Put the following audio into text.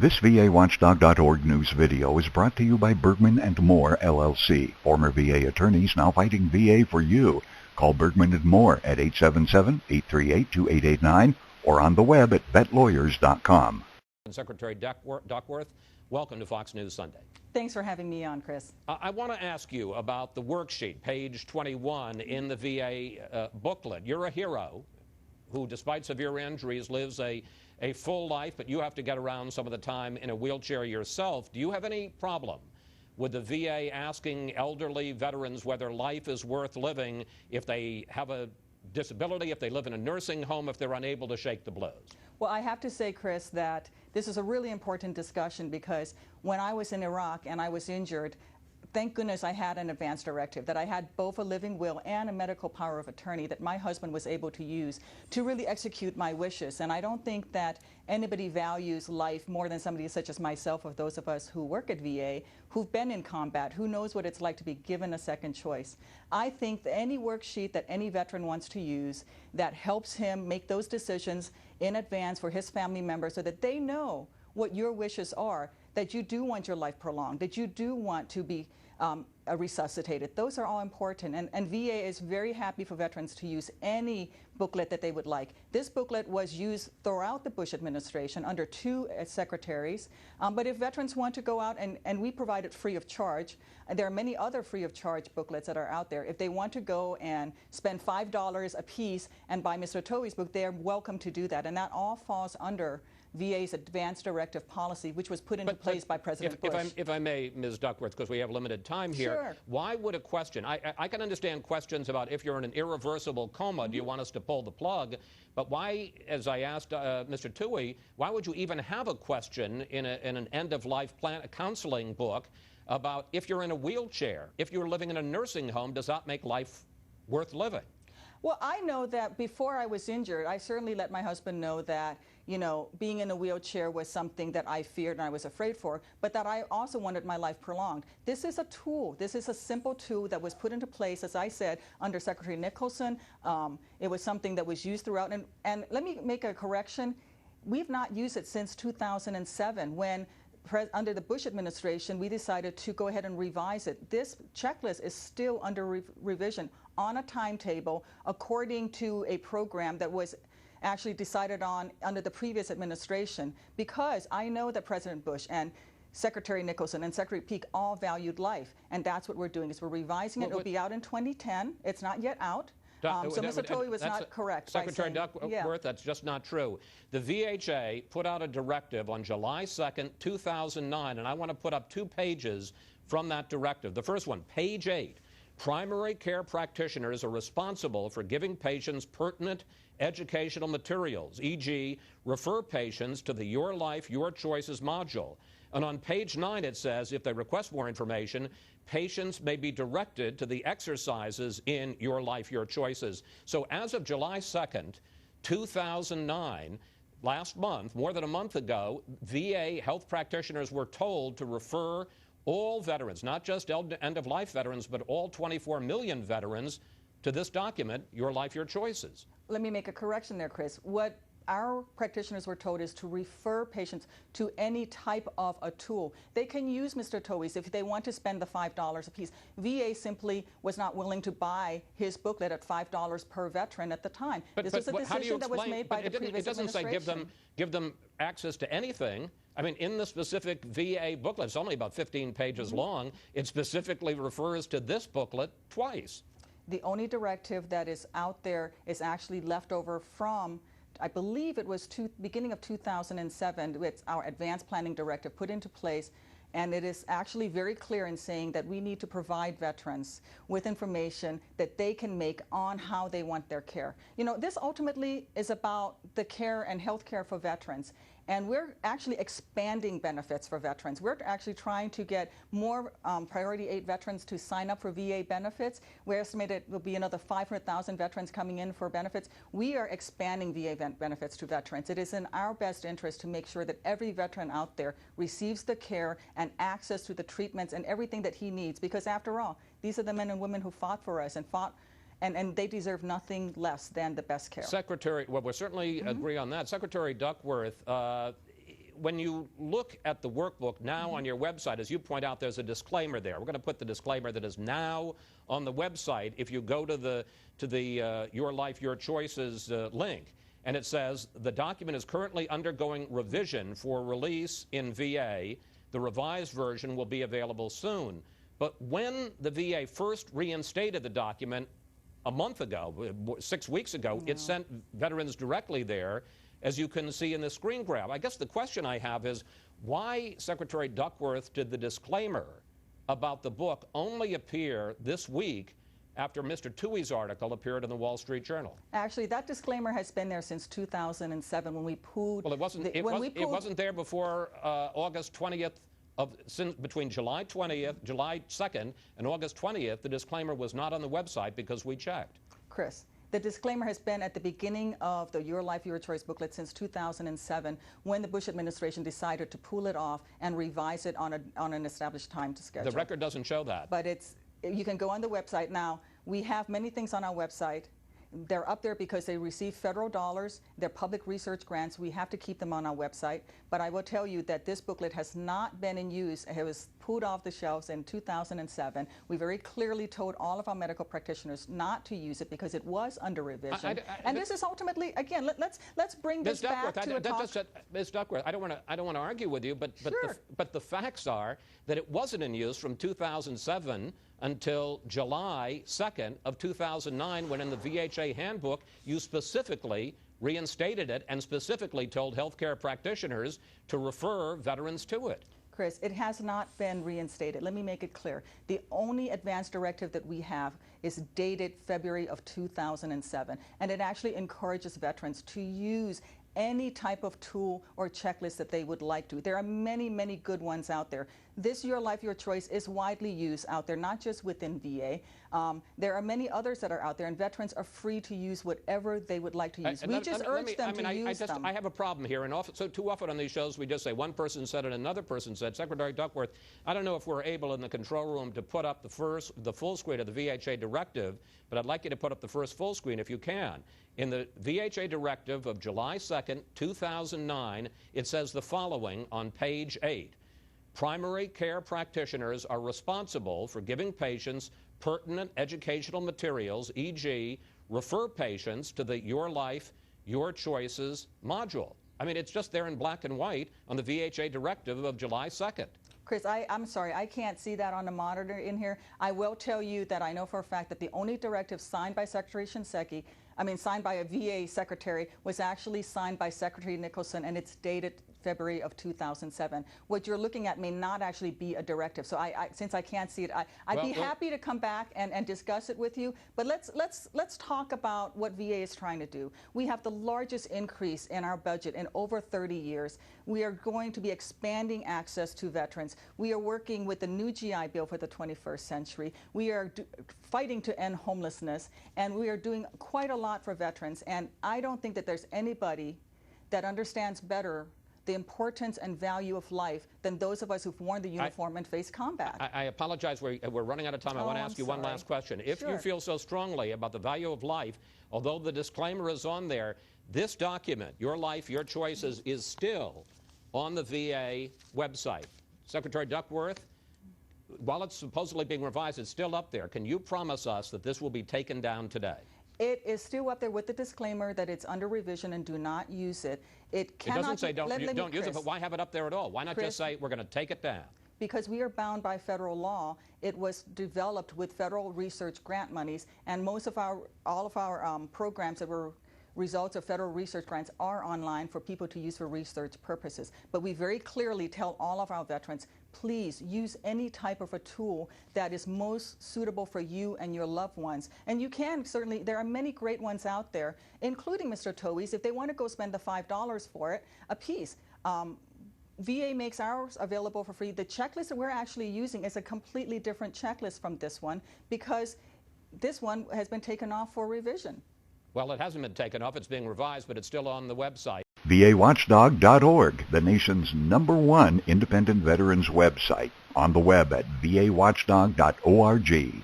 This VAWatchdog.org news video is brought to you by Bergman & Moore, LLC. Former VA attorneys now fighting VA for you. Call Bergman & Moore at 877-838-2889 or on the web at vetlawyers.com. Secretary Duckworth, welcome to Fox News Sunday. Thanks for having me on, Chris. I want to ask you about the worksheet, page 21 in the VA booklet. You're a hero who, despite severe injuries, lives a full life, but you have to get around some of the time in a wheelchair yourself. Do you have any problem with the VA asking elderly veterans whether life is worth living if they have a disability, if they live in a nursing home, if they're unable to shake the blows? Well, I have to say, Chris, that this is a really important discussion because when I was in Iraq and I was injured, thank goodness I had an advance directive, that I had both a living will and a medical power of attorney that my husband was able to use to really execute my wishes. And I don't think that anybody values life more than somebody such as myself or those of us who work at VA, who've been in combat, who knows what it's like to be given a second choice. I think that any worksheet that any veteran wants to use that helps him make those decisions in advance for his family members so that they know what your wishes are, that you do want your life prolonged, that you do want to be resuscitated. Those are all important, and VA is very happy for veterans to use any booklet that they would like. This booklet was used throughout the Bush administration under two secretaries, but if veterans want to go out, and we provide it free of charge, and there are many other free of charge booklets that are out there. If they want to go and spend $5 a piece and buy Mr. Towey's book, they're welcome to do that, and that all falls under VA's advance directive policy, which was put into place by President Bush. If I may, Ms. Duckworth, because we have limited time here, sure. Why would a question, I can understand questions about if you're in an irreversible coma, do you want us to pull the plug? But why, as I asked Mr. Towey, why would you even have a question in an end-of-life plan, a counseling book about if you're in a wheelchair, if you're living in a nursing home, does that make life worth living? Well, I know that before I was injured, I certainly let my husband know that, you know, being in a wheelchair was something that I feared and I was afraid for, but that I also wanted my life prolonged. This is a tool. This is a simple tool that was put into place, as I said, under Secretary Nicholson. It was something that was used throughout. And let me make a correction. We've not used it since 2007 when under the Bush administration, we decided to go ahead and revise it. This checklist is still under revision on a timetable according to a program that was actually decided on under the previous administration, because I know that President Bush and Secretary Nicholson and Secretary Peake all valued life, and that's what we're doing, is we're revising it. It'll be out in 2010. It's not yet out. So Mr. Towey was not correct. Secretary Duckworth, that's just not true. The VHA put out a directive on July 2nd, 2009, and I want to put up 2 pages from that directive. The first one, page 8. Primary care practitioners are responsible for giving patients pertinent educational materials, e.g., refer patients to the Your Life, Your Choices module. And on page 9 it says, if they request more information, patients may be directed to the exercises in Your Life, Your Choices. So as of July 2nd, 2009, last month, more than a month ago, VA health practitioners were told to refer all veterans, not just end-of-life veterans, but all 24 million veterans, to this document, Your Life, Your Choices. Let me make a correction there, Chris. What our practitioners were told is to refer patients to any type of a tool. They can use Mr. Towey's if they want to spend the $5 a piece. VA simply was not willing to buy his booklet at $5 per veteran at the time. This was a decision that was made by the previous administration. It doesn't say give them access to anything. I mean, in the specific VA booklet, it's only about 15 pages long, it specifically refers to this booklet twice. The only directive that is out there is actually left over from, I believe it was beginning of 2007, it's our advanced planning directive put into place, and it is actually very clear in saying that we need to provide veterans with information that they can make on how they want their care. You know, this ultimately is about the care and health care for veterans. And we're actually expanding benefits for veterans. We're actually trying to get more Priority 8 veterans to sign up for VA benefits. We estimate it will be another 500,000 veterans coming in for benefits. We are expanding VA benefits to veterans. It is in our best interest to make sure that every veteran out there receives the care and access to the treatments and everything that he needs, because after all, these are the men and women who fought for us and they deserve nothing less than the best care. Secretary, well, we certainly agree on that. Secretary Duckworth, when you look at the workbook now on your website, as you point out, there's a disclaimer there. We're going to put the disclaimer that is now on the website if you go to the Your Life, Your Choices link. And it says, the document is currently undergoing revision for release in VA. The revised version will be available soon. But when the VA first reinstated the document a month ago, 6 weeks ago, it sent veterans directly there, as you can see in the screen grab. I guess the question I have is, why, Secretary Duckworth, did the disclaimer about the book only appear this week after Mr. Tuohy's article appeared in the Wall Street Journal? Actually, that disclaimer has been there since 2007 when we pooled. Well, it wasn't there before August 20th. Between July 20th, July 2nd, and August 20th, the disclaimer was not on the website because we checked. Chris, the disclaimer has been at the beginning of the Your Life, Your Choice booklet since 2007, when the Bush administration decided to pull it off and revise it on an established time to schedule. The record doesn't show that. But you can go on the website. Now, we have many things on our website. They're up there because they receive federal dollars. They're public research grants. We have to keep them on our website. But I will tell you that this booklet has not been in use. It was pulled off the shelves in 2007. We very clearly told all of our medical practitioners not to use it because it was under revision. And this is ultimately, again, let's bring this back to a talk. Ms. Duckworth, I don't want to argue with you, but the facts are that it wasn't in use from 2007 until July 2nd of 2009, when in the VHA handbook you specifically reinstated it and specifically told healthcare practitioners to refer veterans to it. Chris, it has not been reinstated. Let me make it clear. The only advance directive that we have is dated February of 2007, and it actually encourages veterans to use any type of tool or checklist that they would like to. There are many, many good ones out there. This Your Life, Your Choice is widely used out there, not just within VA. There are many others that are out there, and veterans are free to use whatever they would like to use. We just urge them to use them. I have a problem here, and so too often on these shows we just say one person said it, another person said. Secretary Duckworth, I don't know if we're able in the control room to put up the full screen of the VHA directive, but I'd like you to put up the first full screen if you can. In the VHA directive of July 2nd, 2009, it says the following on page 8. Primary care practitioners are responsible for giving patients pertinent educational materials, e.g., refer patients to the Your Life, Your Choices module. I mean, it's just there in black and white on the VHA directive of July 2nd. Chris, I'm sorry, I can't see that on the monitor in here. I will tell you that I know for a fact that the only directive signed by Secretary Shinseki, signed by a VA secretary, was actually signed by Secretary Nicholson, and it's dated February of 2007. What you're looking at may not actually be a directive. So since I can't see it, I'd be happy to come back and discuss it with you. But let's talk about what VA is trying to do. We have the largest increase in our budget in over 30 years. We are going to be expanding access to veterans. We are working with the new GI Bill for the 21st century. We are fighting to end homelessness, and we are doing quite a lot for veterans. And I don't think that there's anybody that understands better the importance and value of life than those of us who've worn the uniform and faced combat. I apologize, we're running out of time. I want to ask you one last question. If you feel so strongly about the value of life, although the disclaimer is on there, this document, Your Life, Your Choices, is still on the VA website. Secretary Duckworth, while it's supposedly being revised, it's still up there. Can you promise us that this will be taken down today? It is still up there with the disclaimer that it's under revision and do not use it. It doesn't say don't use it, but why have it up there at all? Why not just say we're going to take it down? Because we are bound by federal law. It was developed with federal research grant monies, and all of our programs that were results of federal research grants are online for people to use for research purposes. But we very clearly tell all of our veterans, please use any type of a tool that is most suitable for you and your loved ones. And you can certainly, there are many great ones out there, including Mr. Tuohy's, if they want to go spend the $5 for it a piece. VA makes ours available for free. The checklist that we're actually using is a completely different checklist from this one because this one has been taken off for revision. Well, it hasn't been taken off. It's being revised, but it's still on the website. VAWatchdog.org, the nation's #1 independent veterans website. On the web at VAWatchdog.org.